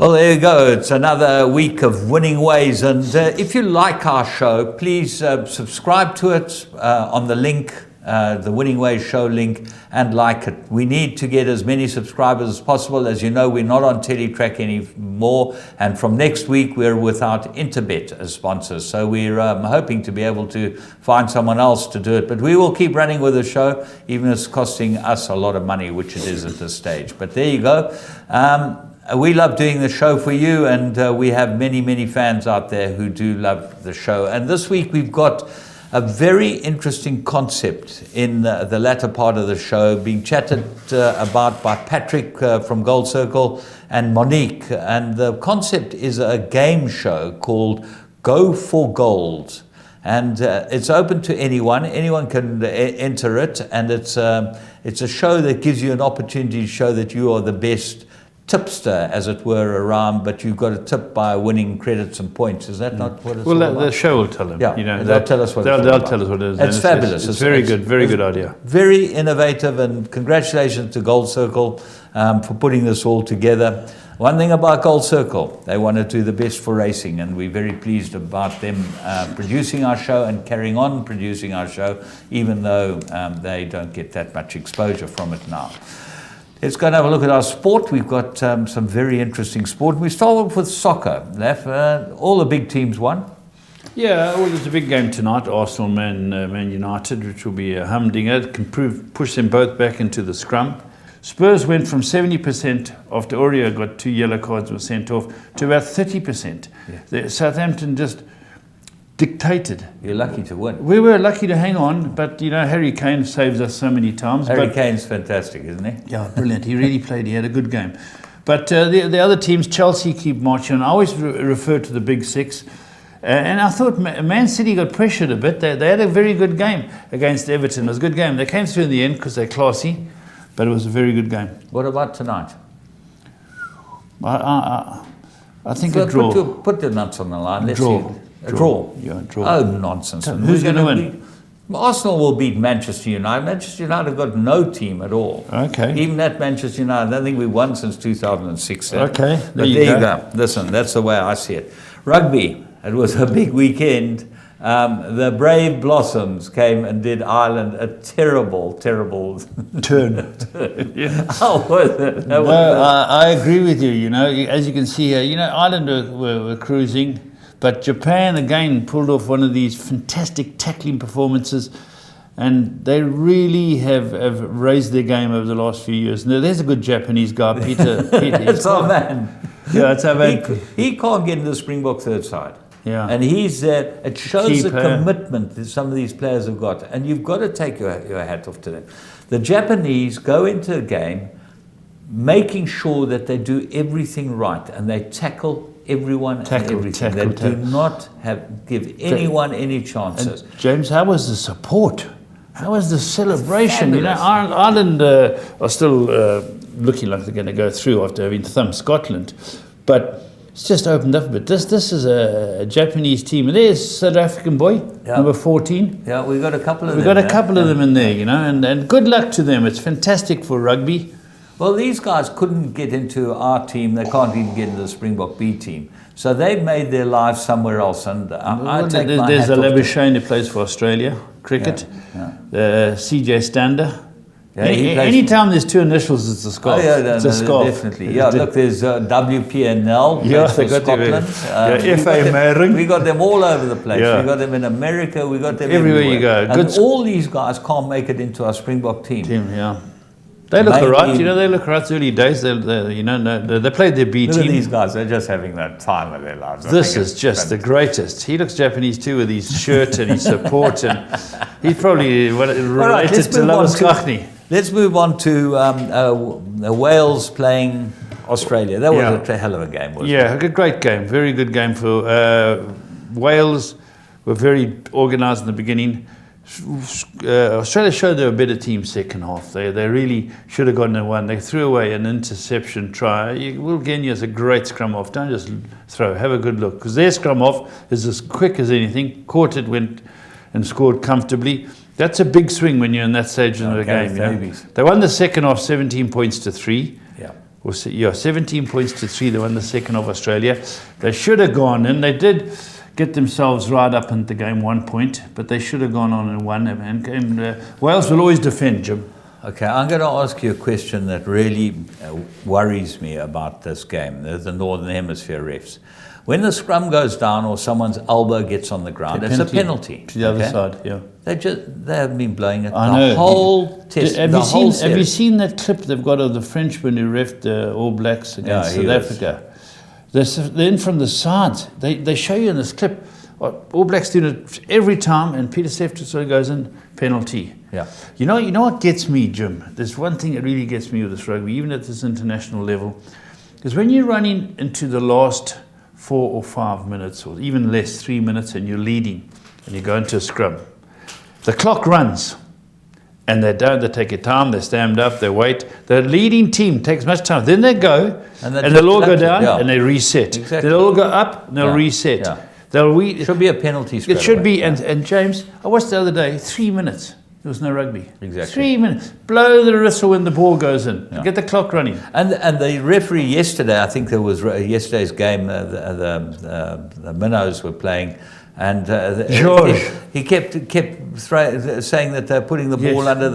Well, there you go. It's another week of winning ways. And if you like our show, please subscribe to it on the link, the Winning Ways show link, and like it. We need to get as many subscribers as possible. As you know, we're not on Teletrack anymore. And from next week, we're without Interbet as sponsors. So we're hoping to be able to find someone else to do it. But we will keep running with the show, even if it's costing us a lot of money, which it is at this stage. But there you go. We love doing the show for you, and we have many, many fans out there who do love the show. And this week we've got a very interesting concept in the latter part of the show being chatted about by Patrick from Gold Circle and Monique. And the concept is a game show called Go for Gold. And it's open to anyone. Anyone can enter it. And it's a show that gives you an opportunity to show that you are the best tipster, as it were, around, but you've got to tip by winning credits and points. Is that not what it's all about? The show will tell them. Yeah, they'll tell us what they'll tell us what it is. It's fabulous. It's very good, very good idea. Very innovative, and congratulations to Gold Circle for putting this all together. One thing about Gold Circle, they want to do the best for racing, and we're very pleased about them producing our show and carrying on producing our show, even though they don't get that much exposure from it now. Let's go and have a look at our sport. We've got some very interesting sport. We start off with soccer. All the big teams won. Yeah, well, there's a big game tonight, Arsenal, Man United, which will be a humdinger. It can push them both back into the scrum. Spurs went from 70% after Aurier got 2 yellow cards and was sent off to about 30%. Yeah. Southampton just dictated. You're lucky to win. We were lucky to hang on, but you know, Harry Kane saves us so many times. Harry Kane's fantastic, isn't he? Yeah, brilliant. He really played. He had a good game. But the other teams, Chelsea keep marching on. I always refer to the big six. And I thought Man City got pressured a bit. They had a very good game against Everton. It was a good game. They came through in the end because they're classy, but it was a very good game. What about tonight? I think a draw. Put the nuts on the line. Let's draw. see. A draw. Yeah, draw. Oh, nonsense. Who's going to win? Arsenal will beat Manchester United. Manchester United have got no team at all. Okay. Even at Manchester United, I don't think we won since 2006. Okay. There you go. Listen, that's the way I see it. Rugby, it was a big weekend. The Brave Blossoms came and did Ireland a terrible turn. Yes. How was it? I agree with you. You know, as you can see here, you know, Ireland were cruising. But Japan, again, pulled off one of these fantastic tackling performances, and they really have raised their game over the last few years. Now, there's a good Japanese guy, Peter. It's our man. Yeah, it's our man. He can't get in the Springbok third side. Yeah. And it shows the commitment that some of these players have got. And you've got to take your hat off to them. The Japanese go into a game making sure that they do everything right, and they tackle everyone and everything. They do not give anyone any chances. And James, how was the support? How was the celebration? You know, Ireland are still looking like they're going to go through after having thumped Scotland, but it's just opened up a bit. This is a Japanese team. There's South African boy, number 14. Yeah, we've got a couple of them. We've got a couple of them in there, you know, and good luck to them. It's fantastic for rugby. Well, these guys couldn't get into our team. They can't even get into the Springbok B team. So they've made their lives somewhere else. And there's a Labuschagne who plays for Australia, cricket. CJ Stander. Yeah, anytime there's two initials, it's a scarf. Oh, yeah, it's a scarf. Definitely. Yeah, look, there's WPNL. Yeah, they got Scotland. FA Maring. We got them all over the place. Yeah. We got them in America. We got them everywhere you go. And all these guys can't make it into our Springbok team. Yeah. They look all right, you know, they look all right. Early days, they played their B team. These guys, they're just having that time of their lives. This is just the greatest. He looks Japanese too with his shirt and his support, and he's probably related to Labuschagne. Let's move on to Wales playing Australia. That was a hell of a game, wasn't it? Yeah, a great game. Very good game for Wales. Were very organised in the beginning. Australia showed they were a better team second half. They really should have gotten a one. They threw away an interception try. Will Genia is a great scrum off. Don't just throw. Have a good look. Because their scrum off is as quick as anything. Caught it, went and scored comfortably. That's a big swing when you're in that stage of the game. You know? They won the second half 17 points to 3. Yeah. 17 points to 3. They won the second of Australia. They should have gone in. They did get themselves right up into the game 1 point, but they should have gone on and won. And Wales will always defend, Jim. Okay, I'm going to ask you a question that really worries me about this game, the Northern Hemisphere refs. When the scrum goes down or someone's elbow gets on the ground, it's a penalty. To the other side, yeah. They have been blowing it I the know. whole test. Have you seen that clip they've got of the Frenchman who reffed the All Blacks against South Africa? They're in from the sides. They show you in this clip. All Blacks do it every time, and Peter Sefton sort of goes in, penalty. Yeah. You know what gets me, Jim? There's one thing that really gets me with this rugby, even at this international level, is when you're running into the last 4 or 5 minutes, or even less, 3 minutes, and you're leading, and you go into a scrum. The clock runs, and they take your time, they stand up, they wait. The leading team takes much time. Then they go, and they'll all go down, and they reset. Exactly. They'll all go up, and they'll reset. Yeah. It should be a penalty straight It should away. be, and James, I watched the other day, 3 minutes. There was no rugby. Exactly. 3 minutes. Blow the whistle when the ball goes in. Yeah. Get the clock running. And the referee yesterday, I think there was yesterday's game, the Minnows were playing, and he kept saying that they're putting the ball under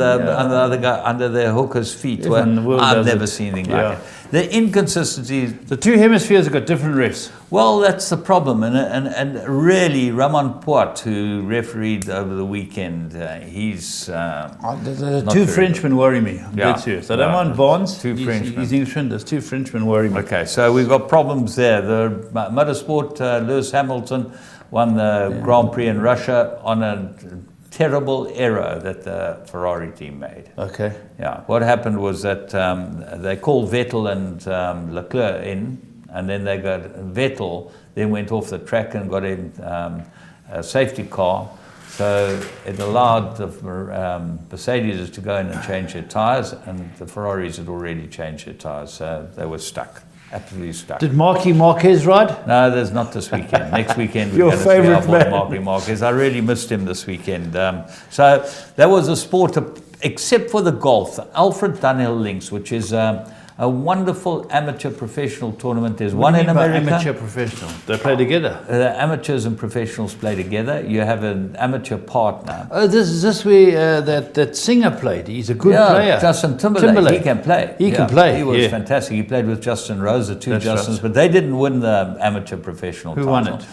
under their hooker's feet. I've never seen anything like it. The inconsistencies. The two hemispheres have got different refs. Well, that's the problem, and really, Ramon Poit, who refereed over the weekend, he's the two Frenchmen worry me. I'm dead serious. I don't want Bonds. Two Frenchmen. He's Englishman. Those two Frenchmen worry me. Okay, so we've got problems there. The motorsport, Lewis Hamilton won the Grand Prix in Russia on a terrible error that the Ferrari team made. Okay. Yeah. What happened was that they called Vettel and Leclerc in, and then Vettel then went off the track and got in a safety car. So it allowed the Mercedes to go in and change their tires, and the Ferraris had already changed their tires, so they were stuck. Absolutely stuck. Did Marky Marquez ride? No, there's not this weekend. Next weekend, Your we're going to favourite see our Marky Marquez. I really missed him this weekend. So that was a sport, except for the golf. The Alfred Dunhill Links, which is a wonderful amateur professional tournament. There's one in America. Amateur professional. They play together. The amateurs and professionals play together. You have an amateur partner. Oh, this is this where that singer played. He's a good player. Justin Timberlake. He can play. He can play. He was fantastic. He played with Justin Rose, the two Justins, but they didn't win the amateur professional title. Who won it?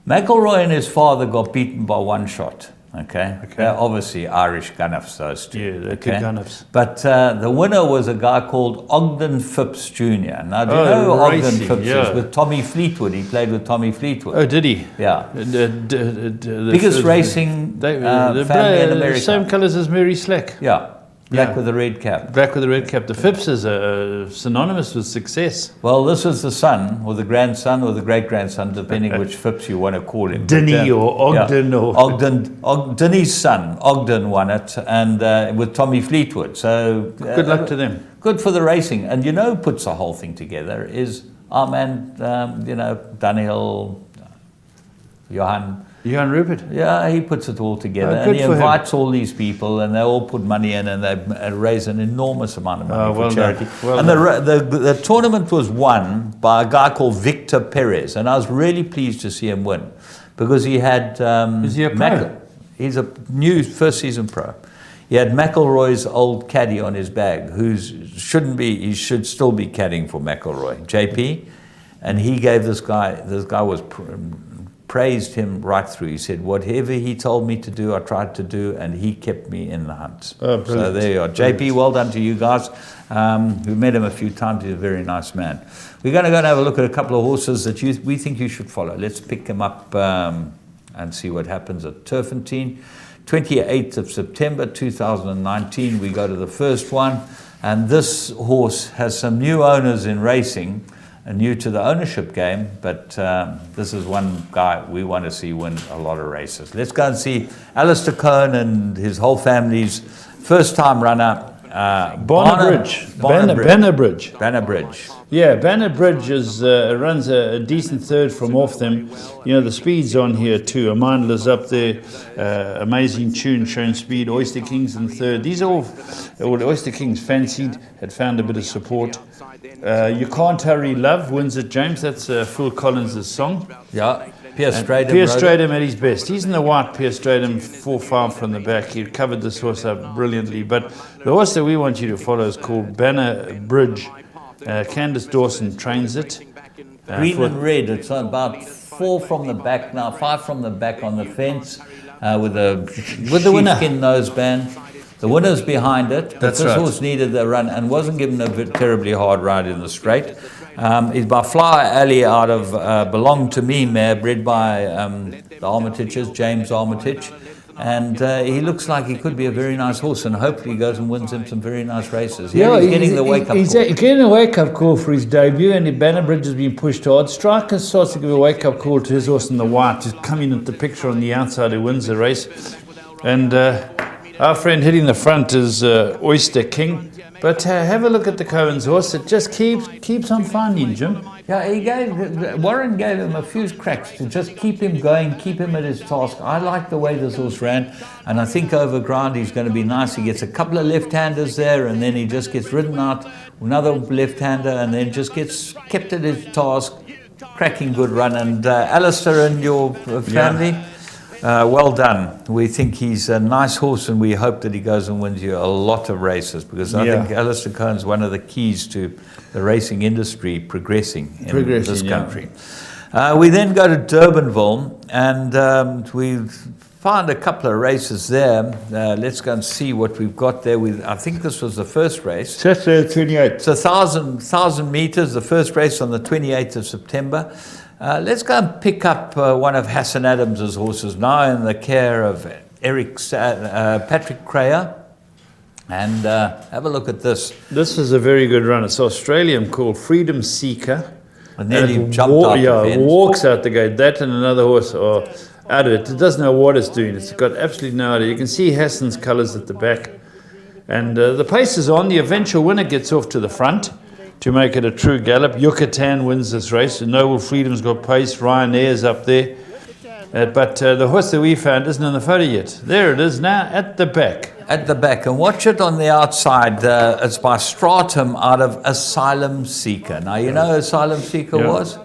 McElroy and his father got beaten by one shot. Okay. They're obviously Irish gunners, those two. Yeah, they're good gunners. But the winner was a guy called Ogden Phipps Jr. Now, do you know who Ogden Phipps is? With Tommy Fleetwood. He played with Tommy Fleetwood. Oh, did he? Yeah. The biggest racing family in America. Same colours as Mary Slack. Yeah. Black with a red cap. Black with a red cap. The Phipps is synonymous with success. Well, this is the son, or the grandson, or the great-grandson, depending which Phipps you want to call him. Denny or Ogden. Denny's son, Ogden, won it, and with Tommy Fleetwood. So good luck to them. Good for the racing. And who puts the whole thing together is our man, Dunhill, Johan Rupert. Yeah, he puts it all together, and he invites all these people, and they all put money in, and they raise an enormous amount of money for charity. And the tournament was won by a guy called Victor Perez, and I was really pleased to see him win, because he had... is he a pro? He's a new first-season pro. He had McElroy's old caddy on his bag, he should still be caddying for McElroy, JP, and he gave this guy was... praised him right through. He said, whatever he told me to do, I tried to do, and he kept me in the hunt. Oh, so there you are. JP, well done to you guys. We've met him a few times. He's a very nice man. We're going to go and have a look at a couple of horses that we think you should follow. Let's pick them up and see what happens at Turfentine. 28th of September 2019, we go to the first one. And this horse has some new owners in racing, new to the ownership game, but this is one guy we want to see win a lot of races. Let's go and see Alistair Cohen and his whole family's first-time runner, Banha Bridge. Banha Bridge. Yeah, Banha Bridge runs a decent third from off them. The speed's on here too. A Mindler's up there, amazing tune, showing speed. Oyster King's in third. These are all Well, the Oyster King's fancied, had found a bit of support. You Can't Hurry Love wins it, James. That's Phil Collins' song. Yeah, Pierce Stradom. Pierce Stradom at his best. He's in the white Pierce Stradom 4-5 from the back. He covered this horse up brilliantly. But the horse that we want you to follow is called Banha Bridge. Candice Dawson trains it. Green and red. It's about 4 from the back now, 5 from the back on the fence with the sheepskin noseband. The winner's behind it, but That's this right. horse needed the run and wasn't given a terribly hard ride in the straight. He's by Flower Alley out of Belong to Me mare, bred by the Armitages, James Armitage. And he looks like he could be a very nice horse, and hopefully he goes and wins him some very nice races. Yeah, he's getting the wake-up call. He's getting a wake-up call for his debut, and the Banha Bridge has been pushed hard. Striker starts to give a wake-up call to his horse in the white, who's coming into the picture on the outside, who wins the race. And our friend hitting the front is Oyster King. But have a look at the Cohen's horse. It just keeps on finding, Jim. Yeah, Warren gave him a few cracks to just keep him going, keep him at his task. I like the way this horse ran, and I think over ground he's going to be nice. He gets a couple of left-handers there, and then he just gets ridden out, another left-hander, and then just gets kept at his task. Cracking good run. And Alistair and your family, well done. We think he's a nice horse, and we hope that he goes and wins you a lot of races, because I think Alistair Cohen's one of the keys to the racing industry progressing in this country. We then go to Durbanville, and we found a couple of races there. Let's go and see what we've got there. I think this was the first race. Saturday 28th. It's 1,000 meters, the first race on the 28th of September. Let's go and pick up one of Hassan Adams's horses, now in the care of Patrick Crayer. And have a look at this. This is a very good run. It's Australian called Freedom Seeker. And nearly jumped out the fence. Walks out the gate. That and another horse are out of it. It doesn't know what it's doing. It's got absolutely no idea. You can see Hassan's colours at the back. And the pace is on. The eventual winner gets off to the front to make it a true gallop. Yucatan wins this race. Noble Freedom's got pace. Ryan Ayer's up there. But the horse that we found isn't in the photo yet. There it is now at the back. At the back, and watch it on the outside. It's by Stratum out of Asylum Seeker. Now, you know who Asylum Seeker was?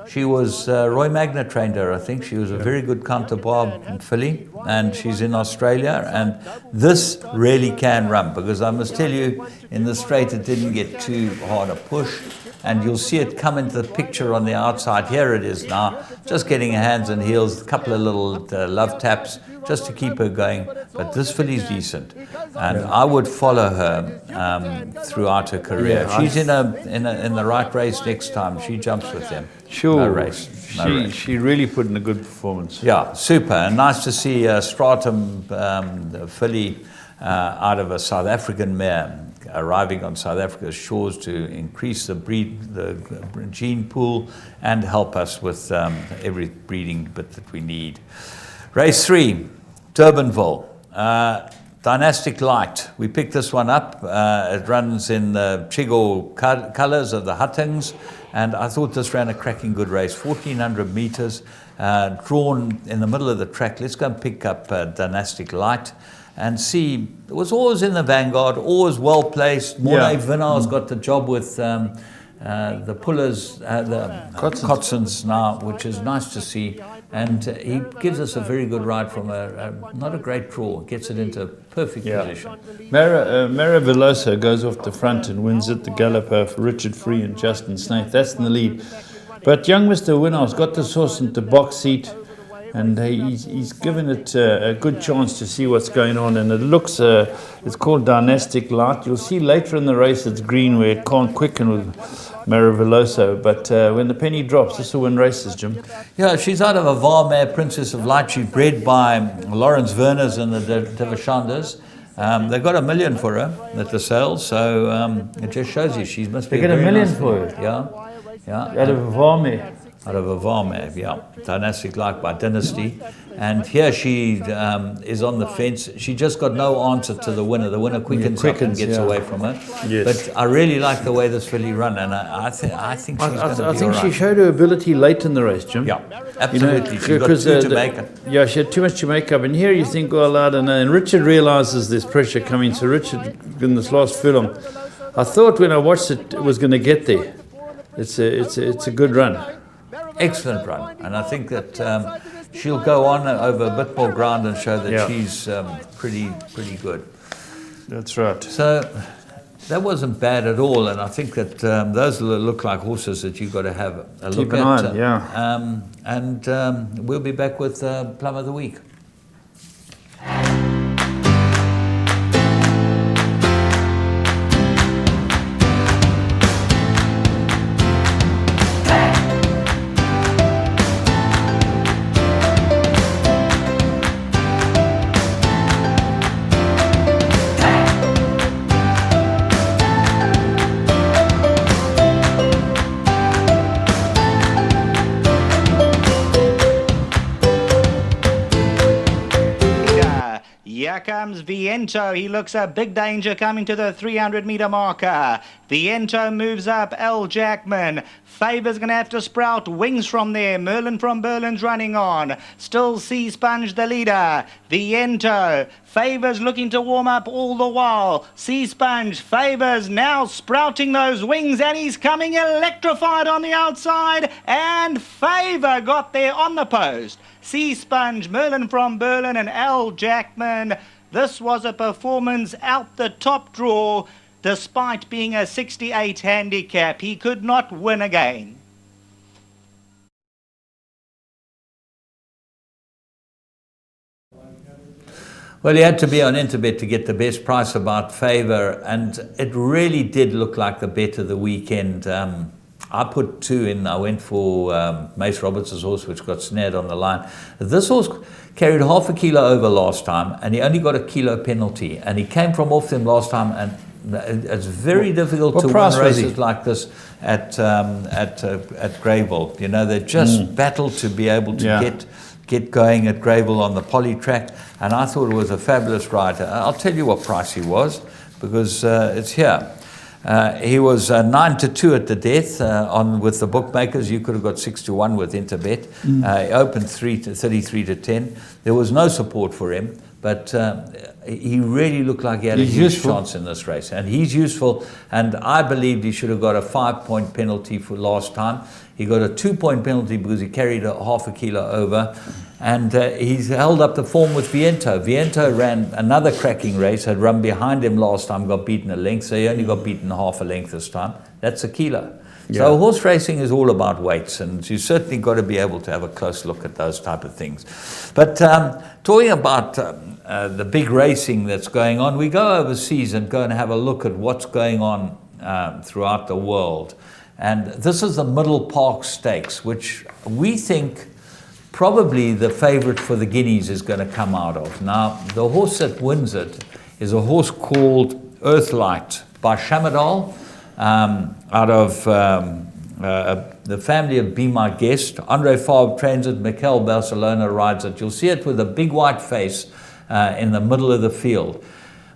She was, Roy Magna trained her, I think. She was a very good counterbar filly, and she's in Australia. And this really can run, because I must tell you, in the straight, it didn't get too hard a push. And you'll see it come into the picture on the outside. Here it is now, just getting her hands and heels, a couple of little love taps, just to keep her going. But this filly's decent, and I would follow her throughout her career. She's in the right race next time. She jumps with them. Sure. No race. She really put in a good performance. Yeah, super. And nice to see Stratum, the filly out of a South African mare, arriving on South Africa's shores to increase the gene pool and help us with every breeding bit that we need. Race 3, Durbanville, Dynastic Light. We picked this one up. It runs in the Chigor colours of the Huttings, and I thought this ran a cracking good race. 1,400 meters, drawn in the middle of the track. Let's go and pick up Dynastic Light and see. It was always in the vanguard, always well placed. Mornay Vinar's got the job with the pullers, the Cotsons now, which is nice to see. And he gives us a very good ride from not a great draw, gets it into perfect position. Mara Veloso goes off the front and wins it. The gallop for Richard Free and Justin Snaith. That's in the lead. But young Mr. Winner's got this horse into the box seat, and he's given it a good chance to see what's going on. And it looks, it's called Dynastic Light. You'll see later in the race it's green, where it can't quicken with Mara Veloso. But when the penny drops, this will win races, Jim. Yeah, she's out of a Var mare, Princess of Light. She's bred by Lawrence Werners and the Devashanders. They got $1 million for her at the sale, so it just shows you she must be. They get $1 million for her. Yeah. Out of a Var mare. Out of Avame, yeah. Dynastic Light by Dynasty. And here she is on the fence. She just got no answer to the winner. The winner quickens up and gets away from her. Yes. But I really like the way this filly run, and I think she's going to be I think all she right. showed her ability late in the race, Jim. Yeah, absolutely. She's got because two to make it. Yeah, she had too much to make up. And here you think, well, I don't know. And Richard realizes there's pressure coming. So Richard, in this last film, I thought when I watched it, it was going to get there. It's a good run. Excellent run, and I think that she'll go on over a bit more ground and show that she's pretty good. That's right. So that wasn't bad at all, and I think that those look like horses that you've got to have a look Keep an at. eye on, And we'll be back with Plum of the Week. Here comes Viento. He looks a big danger coming to the 300-meter marker. Viento moves up. L. Jackman. Favor's going to have to sprout wings from there. Merlin from Berlin's running on. Still Sea Sponge the leader. Viento. Favor's looking to warm up all the while. Sea Sponge. Favor's now sprouting those wings, and he's coming electrified on the outside. And Favor got there on the post. Sea Sponge, Merlin from Berlin, and L. Jackman. This was a performance out the top draw. Despite being a 68 handicap, he could not win again. Well, you had to be on Interbet to get the best price about Favor, and it really did look like the bet of the weekend. I put 2 in. I went for Mace Roberts' horse, which got snared on the line. This horse carried half a kilo over last time, and he only got a kilo penalty. And he came from off them last time, and it's very difficult to win races like this at Greyville. You know, they just battle to be able to get going at Greyville on the poly track. And I thought it was a fabulous rider. I'll tell you what price he was, because it's here. He was 9-2 at the death with the bookmakers. You could have got 6-1 with Interbet. He opened 33-10. There was no support for him, but he really looked like he had a huge chance in this race. And he's useful, and I believed he should have got a 5-point penalty for last time. He got a 2-point penalty because he carried a half a kilo over. And he's held up the form with Viento. Viento ran another cracking race, had run behind him last time, got beaten a length, so he only got beaten half a length this time. That's a kilo. Yeah. So horse racing is all about weights, and you certainly got to be able to have a close look at those type of things. But talking about the big racing that's going on, we go overseas and go and have a look at what's going on throughout the world. And this is the Middle Park Stakes, which we think probably the favorite for the Guineas is going to come out of. Now, the horse that wins it is a horse called Earthlight by Shamadal, out of the family of Be My Guest. Andre Fabre trains it, Mikel Barcelona rides it. You'll see it with a big white face in the middle of the field.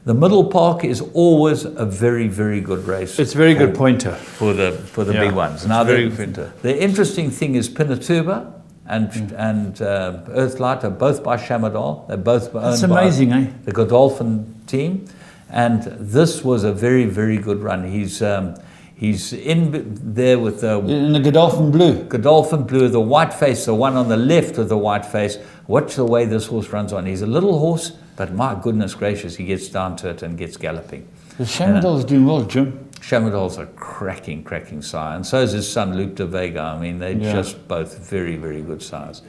The Middle Park is always a very, very good race. It's a very good pointer for the big ones. Now, the interesting thing is Pinatuba and Earthlight are both by Shamadal. They're both owned by the Godolphin team. And this was a very, very good run. He's in there with the... In the Godolphin Blue. Godolphin Blue, the white face, the one on the left of the white face. Watch the way this horse runs on. He's a little horse, but my goodness gracious, he gets down to it and gets galloping. Shamadal's doing well, Jim. Shamadal's a cracking sire. And so is his son, Luke de Vega. I mean, they're just both very, very good sires.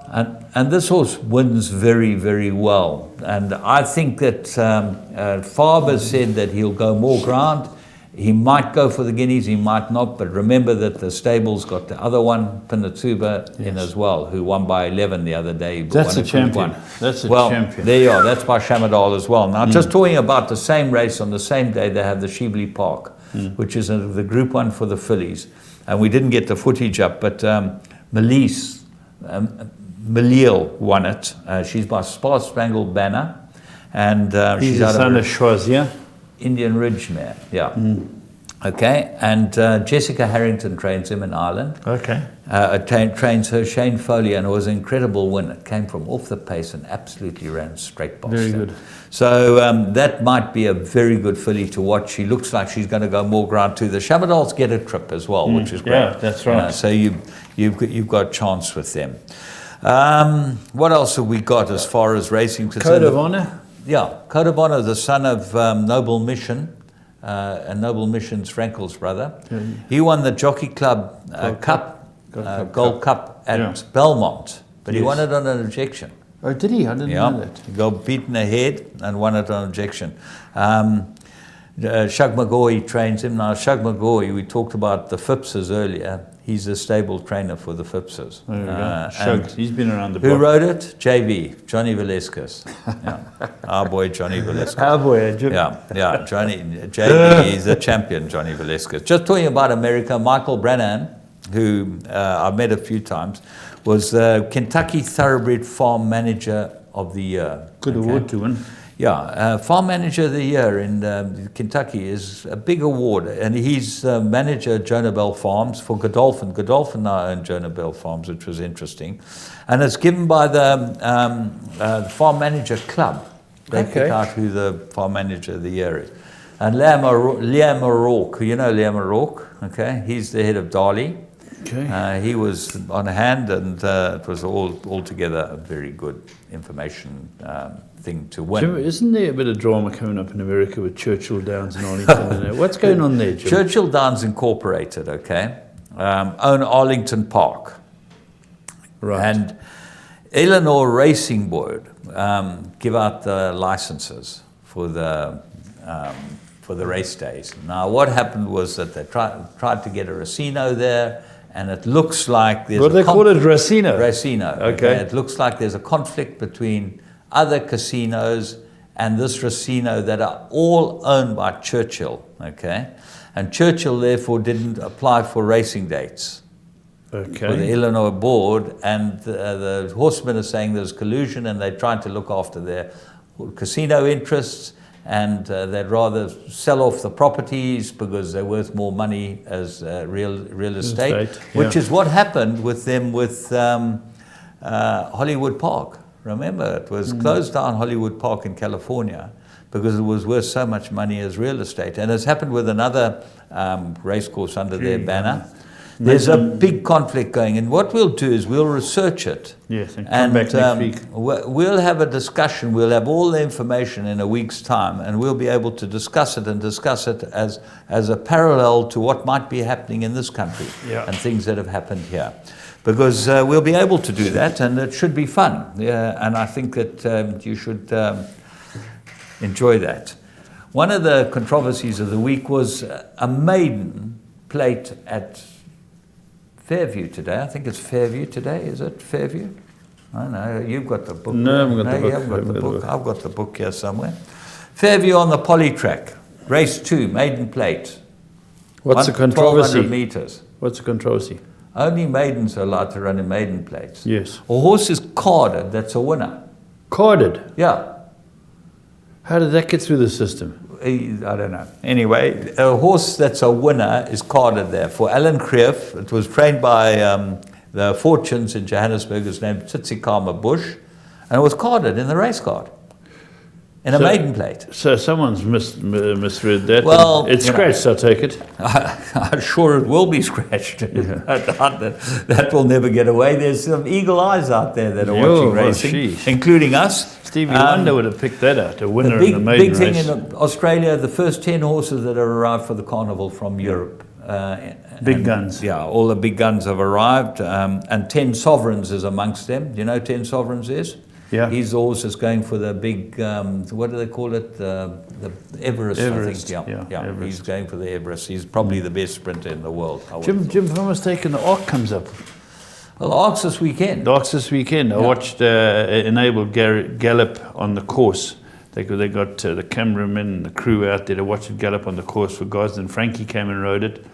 And this horse wins very, very well. And I think that Fabre said that he'll go more ground. He might go for the Guineas, he might not, but remember that the stable's got the other one, Pinatuba, in as well, who won by 11 the other day. That's a champion. That's a champion. There you are. That's by Shamadal as well. Now, just talking about the same race on the same day, they have the Shibli Park, which is the Group 1 for the fillies. and we didn't get the footage up, but Melise Meliel won it. She's by Star Spangled Banner, and He's she's the out son of of Schwarz, yeah? Indian Ridge mare. Yeah. Okay, and Jessica Harrington trains him in Ireland. Okay. Trains her, Shane Foley, and it was an incredible win. It came from off the pace and absolutely ran straight past Very him. good. So that might be a very good filly to watch. She looks like she's going to go more ground too. The Shabadals get a trip as well, which is great. Yeah, that's right. So you've got a chance with them. What else have we got as far as racing? Code of Honor? Yeah, Code of Honor, the son of Noble Mission. And Noble Mission's Frankel's brother. He won the Jockey Club Gold Cup at Belmont, but he won it on an ejection. Oh, did he? I didn't know that. He got beaten ahead and won it on ejection. Shug McGaughy trains him. Now, Shug McGaughy, we talked about the Phippses earlier. He's a stable trainer for the Phippses. There we go. Shug, he's been around the block. block. Who wrote it? JV, Johnny Velasquez. Yeah. Our boy, Johnny Velasquez. Our boy, Yeah, Johnny, JV, he's a champion, Johnny Velasquez. Just talking about America, Michael Brannan, who I've met a few times, was the Kentucky Thoroughbred Farm Manager of the Year. Good award to win. Yeah, Farm Manager of the Year in Kentucky is a big award, and he's manager at Jonah Bell Farms for Godolphin. Godolphin now own Jonah Bell Farms, which was interesting, and it's given by the Farm Manager Club. They pick out who the Farm Manager of the Year is. And Liam O'Rourke, you know Liam O'Rourke, okay? He's the head of Darley. Okay. He was on hand, and it was altogether a very good information thing to win. Jim, isn't there a bit of drama coming up in America with Churchill Downs and Arlington? What's going on there, Jim? Churchill Downs Incorporated, okay, own Arlington Park. Right. And Illinois Racing Board give out the licenses for the race days. Now, what happened was that they tried to get a Racino there, and it looks like there's what do they call it, Racino? Racino. Okay. It looks like there's a conflict between other casinos and this Racino that are all owned by Churchill. Okay, and Churchill therefore didn't apply for racing dates. Okay. For the Illinois board, and the horsemen are saying there's collusion, and they're trying to look after their casino interests. And they'd rather sell off the properties because they're worth more money as real estate, which is what happened with them with Hollywood Park. Remember, it was closed down Hollywood Park in California because it was worth so much money as real estate. And it's happened with another race course under their banner. There's a big conflict going, and what we'll do is we'll research it. Yes, and come back next week. We'll have a discussion. We'll have all the information in a week's time, and we'll be able to discuss it as a parallel to what might be happening in this country and things that have happened here. Because we'll be able to do that, and it should be fun. Yeah, and I think that you should enjoy that. One of the controversies of the week was a maiden plate at Fairview today. I think it's Fairview today. Is it Fairview? I don't know. You've got the book. No, I haven't got the book. You haven't got the book. I've got the book here somewhere. Fairview on the poly track. Race 2, maiden plate. What's the controversy? 1,200 meters. What's the controversy? Only maidens are allowed to run in maiden plates. Yes. A horse is carded, that's a winner. Carded? Yeah. How did that get through the system? I don't know. Anyway, a horse that's a winner is carded there. For Alan Creef, it was trained by the Fortunes in Johannesburg. His name is Tsitsikamma Bush, and it was carded in the race card in a maiden plate. So someone's misread that. Well, it's scratched, I take it. I'm sure it will be scratched. That will never get away. There's some eagle eyes out there that are watching racing, including us. Stevie Wonder would have picked that out, a winner in the maiden race. Big thing in Australia, the first 10 horses that have arrived for the carnival from Europe. Big guns. Yeah, all the big guns have arrived, and 10 Sovereigns is amongst them. Do you know 10 Sovereigns is? Yeah. His horse is going for the big, what do they call it? The Everest, I think. Yeah. Everest. He's going for the Everest. He's probably the best sprinter in the world. Jim, if I'm mistaken, the Arc comes up. Well, the Arcs this weekend. The Arcs this weekend. I watched Enabled Gallop on the course. They got the cameramen and the crew out there to watch it gallop on the course for Gosden. Frankie came and rode it.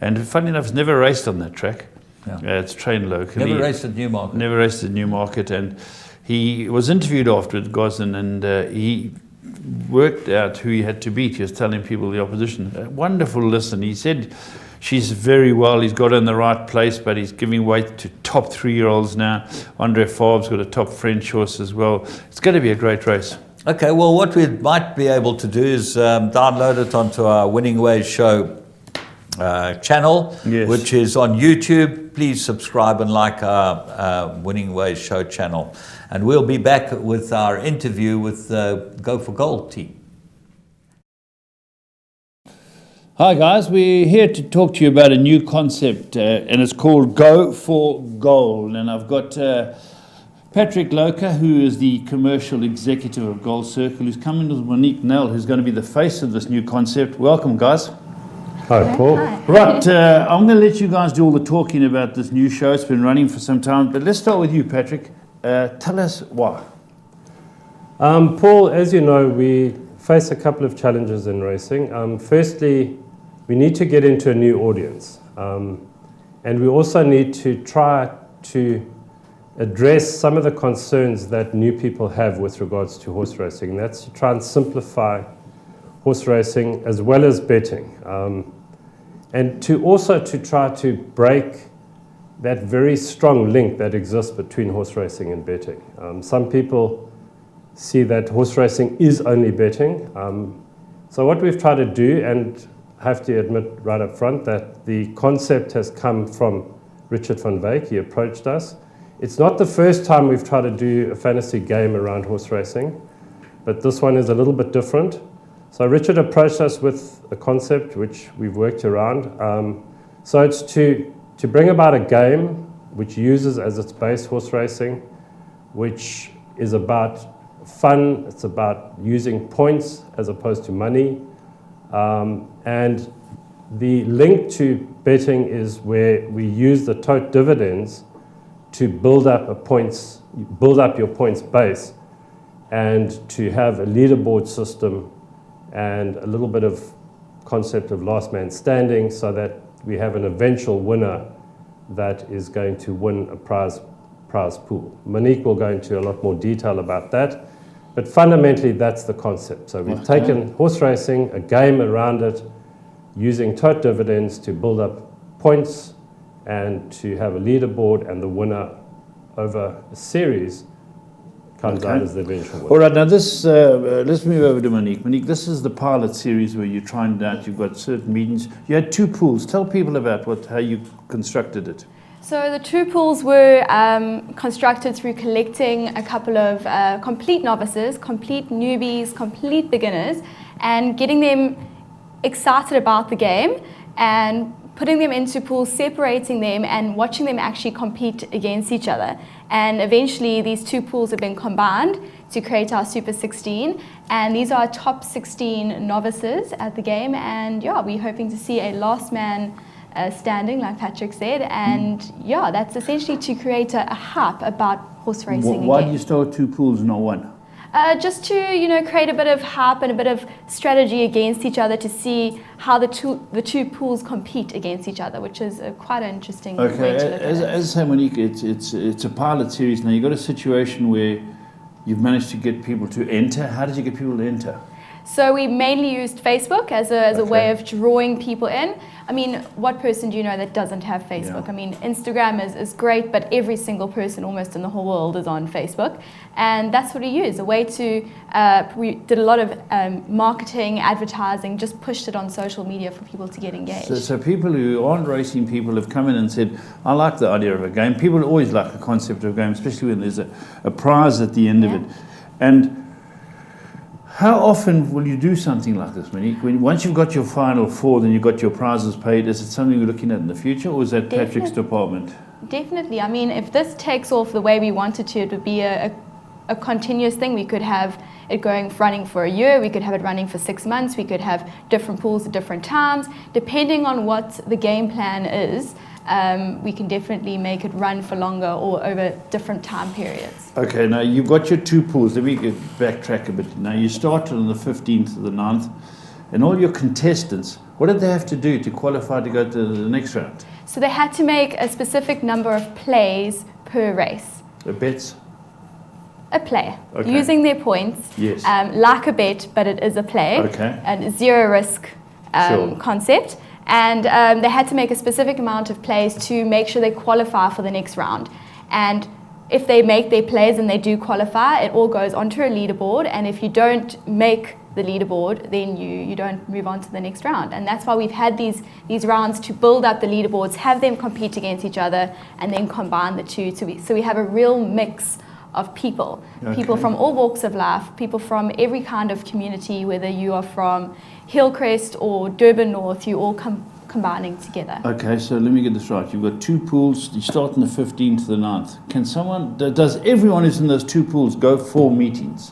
And funny enough, it's never raced on that track. Yeah. It's trained locally. Never raced at Newmarket. Never raced at Newmarket. And he was interviewed afterwards, Gosden, and he worked out who he had to beat. He was telling people the opposition. A wonderful listen. He said she's very well. He's got her in the right place, but he's giving weight to top 3-year-olds now. Andre Favre's got a top French horse as well. It's going to be a great race. Okay, well, what we might be able to do is download it onto our Winning Ways Show channel, Yes. which is on YouTube. Please subscribe and like our Winning Ways Show channel. And we'll be back with our interview with the Go for Gold team. Hi guys, we're here to talk to you about a new concept and it's called Go for Gold. And I've got Patrick Loker, who is the commercial executive of Gold Circle, who's coming with Monique Nell, who's going to be the face of this new concept. Welcome guys. Hi, Paul. Hi. Right, I'm going to let you guys do all the talking about this new show. It's been running for some time, but let's start with you, Patrick. Tell us why. Paul, as you know, we face a couple of challenges in racing. Firstly, we need to get into a new audience. And we also need to try to address some of the concerns that new people have with regards to horse racing. And that's to try and simplify horse racing as well as betting. And to also to try to break that very strong link that exists between horse racing and betting. Some people see that horse racing is only betting. So what we've tried to do, and I have to admit right up front that the concept has come from Richard van Wyk. He approached us. It's not the first time we've tried to do a fantasy game around horse racing, but this one is a little bit different. So Richard approached us with a concept which we've worked around. So it's to bring about a game which uses as its base horse racing, which is about fun, it's about using points as opposed to money. And the link to betting is where we use the tote dividends to build up your points base and to have a leaderboard system and a little bit of concept of last man standing so that we have an eventual winner that is going to win a prize pool. Monique will go into a lot more detail about that, but fundamentally that's the concept. So we've taken horse racing, a game around it, using tote dividends to build up points and to have a leaderboard, and the winner over a series comes out as the eventual winner. All right, now this, let's move over to Monique. Monique, this is the pilot series where you're trying it out. You've got certain meetings. You had 2 pools. Tell people about how you constructed it. So the 2 pools were constructed through collecting a couple of complete novices, complete newbies, complete beginners, and getting them excited about the game and putting them into pools, separating them and watching them actually compete against each other. And eventually these 2 pools have been combined to create our Super 16. And these are our top 16 novices at the game. And yeah, we're hoping to see a last man standing, like Patrick said. And yeah, that's essentially to create a hype about horse racing. Why again. do you start 2 pools, not 1? Just to create a bit of hype and a bit of strategy against each other to see how the two pools compete against each other, which is quite an interesting way to look at it. As I say, Monique, it's a pilot series. Now you've got a situation where you've managed to get people to enter. How did you get people to enter? So we mainly used Facebook as a way of drawing people in. I mean, what person do you know that doesn't have Facebook? Yeah. I mean, Instagram is great, but every single person almost in the whole world is on Facebook. And that's what we use, a way to, we did a lot of marketing, advertising, just pushed it on social media for people to get engaged. So people who aren't racing people have come in and said, I like the idea of a game. People always like the concept of a game, especially when there's a prize at the end of it. And how often will you do something like this, Monique? Once you've got your final 4, then you've got your prizes paid, is it something you're looking at in the future, or is that Patrick's department? Definitely. I mean, if this takes off the way we wanted to, it would be a continuous thing. We could have it running for a year, we could have it running for 6 months, we could have different pools at different times. Depending on what the game plan is, we can definitely make it run for longer or over different time periods. Okay, now you've got your 2 pools. Let me backtrack a bit. Now you started on the 15th of the 9th, and all your contestants, what did they have to do to qualify to go to the next round? So they had to make a specific number of plays per race. The bets? A play, Okay. using their points, Yes. like a bet, but it is a play, Okay. and a zero risk Sure. concept. And they had to make a specific amount of plays to make sure they qualify for the next round. And if they make their plays and they do qualify, it all goes onto a leaderboard. And if you don't make the leaderboard, then you don't move on to the next round. And that's why we've had these rounds to build up the leaderboards, have them compete against each other, and then combine the two. So we have a real mix of people. People from all walks of life, people from every kind of community, whether you are from Hillcrest or Durban North, you all combining together. Okay, so let me get this right. You've got two pools. You start on the 15th to the 9th. Can someone, does everyone who's in those two pools go 4 meetings?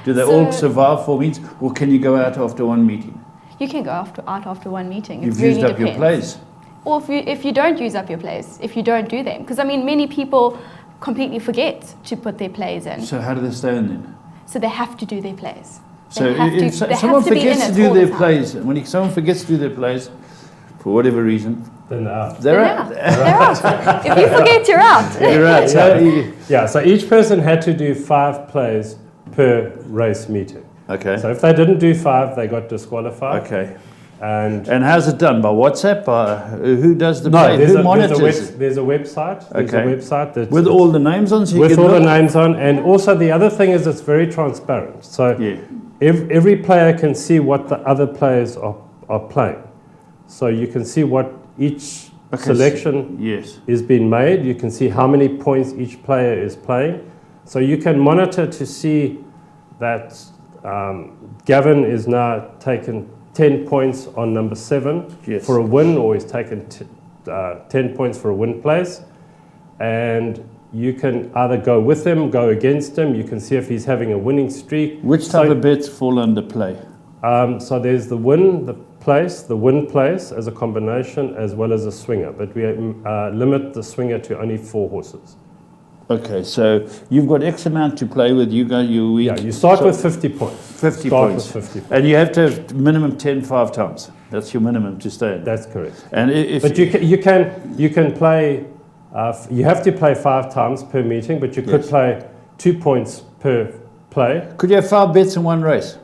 Do they all survive 4 meetings, or can you go out after one meeting? You can go out after one meeting. You've It really used up your depends. plays. Or if you don't use up your plays, if you don't do them. Because, I mean, many people completely forget to put their plays in. So how do they stay in then? So they have to do their plays. So They have if to- they someone have to be in forgets to it do all their the time. plays, someone forgets to do their plays, for whatever reason, Then out. they're They're out. out. They're out. If you forget, you're out. They're out. So, Yeah, so each person had to do 5 plays per race meeting. okay. So if they didn't do 5, they got disqualified. Okay. And And how's it done? By WhatsApp? Who does the no, play? there's Who a monitors it? there's a website. There's Okay. a website that's With all the names on, so you with can all the look? names on, and also the other thing is it's very transparent. So Yeah. every player can see what the other players are playing. So you can see what each selection Yes. is being made. You can see how many points each player is playing. So you can monitor to see that Gavin is now taken 10 points on number 7 Yes. for a win, or he's taken 10 points for a win place. And you can either go with him, go against him. You can see if he's having a winning streak. Which type of bets fall under play? So there's the win place as a combination, as well as a swinger. But we limit the swinger to only 4 horses. Okay, so you've got X amount to play with. You Start with 50 points. 50 Start points. with 50 points. And you have to have minimum 10 5 times. That's your minimum to stay in. That's correct. And if But you can play. You have to play 5 times per meeting, but you could play 2 points per play. could you have 5 bets in one race?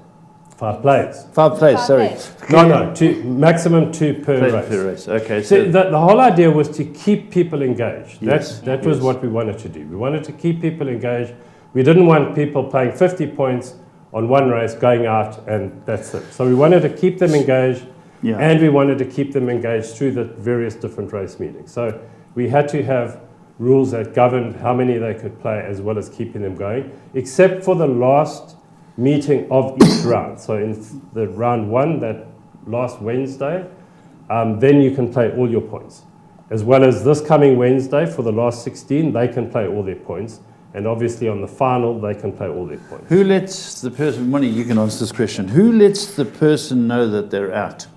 5 plays. 5 plays, 5 sorry. plays. No, maximum 2 per Plays race. per race. Okay, So so the whole idea was to keep people engaged. Yes, That was yes. what we wanted to do. We wanted to keep people engaged. We didn't want people playing 50 points on one race, going out, and that's it. So we wanted to keep them engaged, yeah. and we wanted to keep them engaged through the various different race meetings. So we had to have rules that governed how many they could play, as well as keeping them going, except for the last meeting of each round. So in the round 1, that last Wednesday, then you can play all your points. As well as this coming Wednesday, for the last 16, they can play all their points. And obviously on the final, they can play all their points. Who lets the person, Moni, you can answer this question. Who lets the person know that they're out?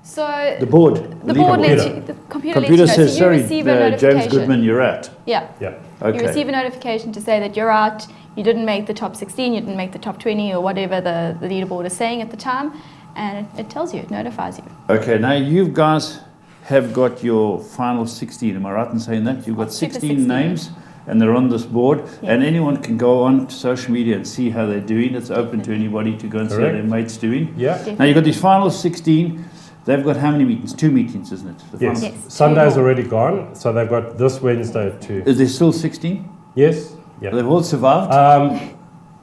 So The board. the leaderboard. board lets you, the computer lets you Computer know. says, So you sorry, receive a James notification. Goodman, you're out. Yeah. Yeah. Okay. You receive a notification to say that you're out, you didn't make the top 16, you didn't make the top 20, or whatever the leaderboard is saying at the time, and it tells you, it notifies you. Okay, now you guys have got your final 16. Am I right in saying that? You've got Super 16 16. names, and they're on this board, Yeah. and anyone can go on to social media and see how they're doing. It's open to anybody to go and see how Correct. their mate's doing. Yeah. Now you've got these final 16. They've got how many meetings? 2 meetings, isn't it? The Yes. final- Yes. Sunday's 2 more. already gone, so they've got this Wednesday to. Is there still 16? Yes. Yeah. They've all survived?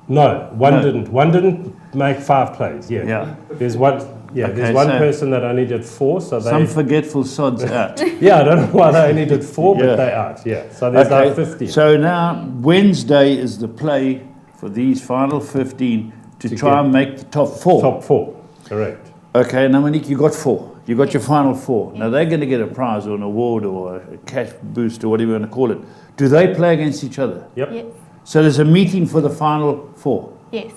No, one No. didn't. One didn't make 5 plays. Yeah. Yeah. There's one. Yeah. Okay, there's one so- person that only did 4. So they. Some forgetful sods out. Yeah, I don't know why they only did 4, Yeah. but they're out. Yeah. So there's now 15. So now Wednesday is the play for these final 15 to try get and make the top 4. Top 4. Correct. Okay, now Monique, you got 4. You got your final 4. Now they're going to get a prize or an award or a cash boost or whatever you want to call it. Do they play against each other? Yep. Yes. So there's a meeting for the final 4. Yes.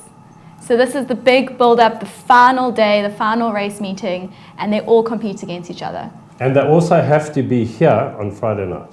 So this is the big build-up, the final day, the final race meeting, and they all compete against each other. And they also have to be here on Friday night.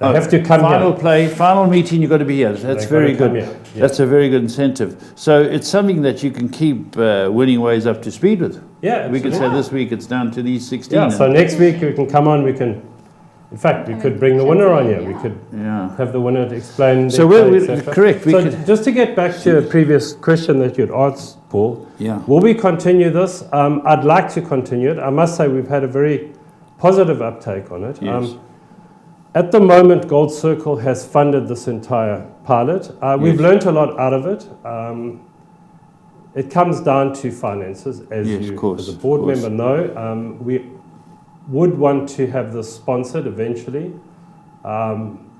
They have to come final here. play, final meeting, you've got to be here. That's They've very got to good. come here, yeah. That's a very good incentive. So it's something that you can keep Winning Ways up to speed with. Yeah, We could say absolutely. this week it's down to these 16. Yeah, so next week we can come on, in fact, we could bring the winner on here. We could Yeah. have the winner to explain. So their we'll- play, etc. correct, we So could- just to get back to a previous question that you'd asked, Paul, Yeah. will we continue this? I'd like to continue it. I must say we've had a very positive uptake on it. Yes. At the moment, Gold Circle has funded this entire pilot. We've Yes. learnt a lot out of it. It comes down to finances, as Yes, you of course, as a board of course. member know. We would want to have this sponsored eventually.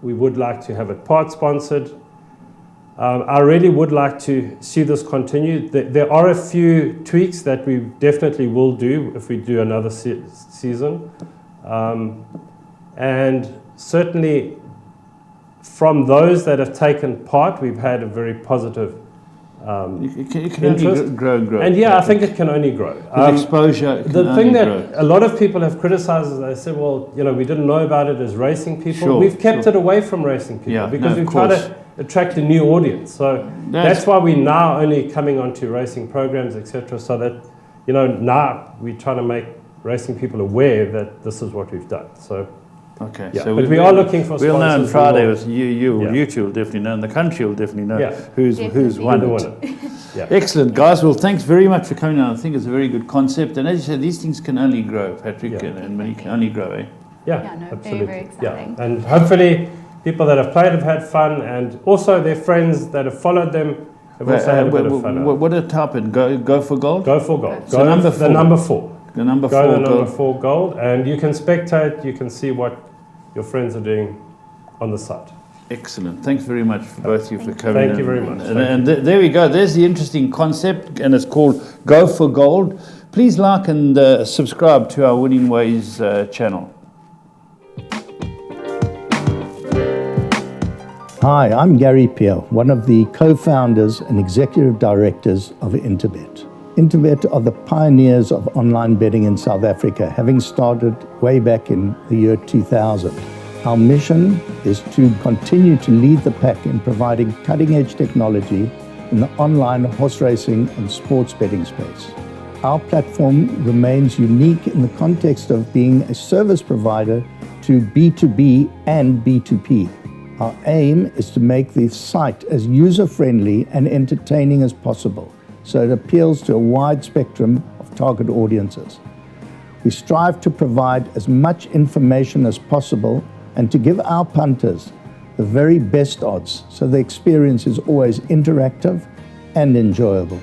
We would like to have it part sponsored. I really would like to see this continue. There are a few tweaks that we definitely will do if we do another season. And certainly from those that have taken part, we've had a very positive It can interest. only grow and grow. And yeah, I think it can only grow. With exposure, it can The only thing that grow. a lot of people have criticized is they said, well, we didn't know about it as racing people. Sure, We've kept sure. it away from racing people Yeah, because no, we of try course. to attract a new audience. So that's why we're now only coming onto racing programs, etc. So that, now we're trying to make racing people aware that this is what we've done. So Okay, yeah, so but we are looking for we'll know on sponsors. Friday. We With will- you Yeah. two will definitely know, and the country will definitely know Yeah. who's Definitely. won the it. winner. Yeah. Excellent, guys. Well, thanks very much for coming on. I think it's a very good concept, and as you said, these things can only grow, Patrick, Yeah. and Minnie can only grow. Eh? Yeah, no, very, absolutely. very exciting. Yeah, and hopefully people that have played have had fun, and also their friends that have followed them have also had a bit of fun. What a type in go for gold. Go for gold. So Go number the four. number 4. The number Go 4 the number gold. 4 gold, and you can spectate. You can see what your friends are doing on the site. Excellent. Thanks very much for both of you for coming. Thank you very much. And there we go. There's the interesting concept, and it's called Go for Gold. Please like and subscribe to our Winning Ways channel. Hi, I'm Gary Pierre, one of the co-founders and executive directors of Interbet. Interbet are the pioneers of online betting in South Africa, having started way back in the year 2000. Our mission is to continue to lead the pack in providing cutting-edge technology in the online horse racing and sports betting space. Our platform remains unique in the context of being a service provider to B2B and B2P. Our aim is to make the site as user-friendly and entertaining as possible, so it appeals to a wide spectrum of target audiences. We strive to provide as much information as possible and to give our punters the very best odds, so the experience is always interactive and enjoyable.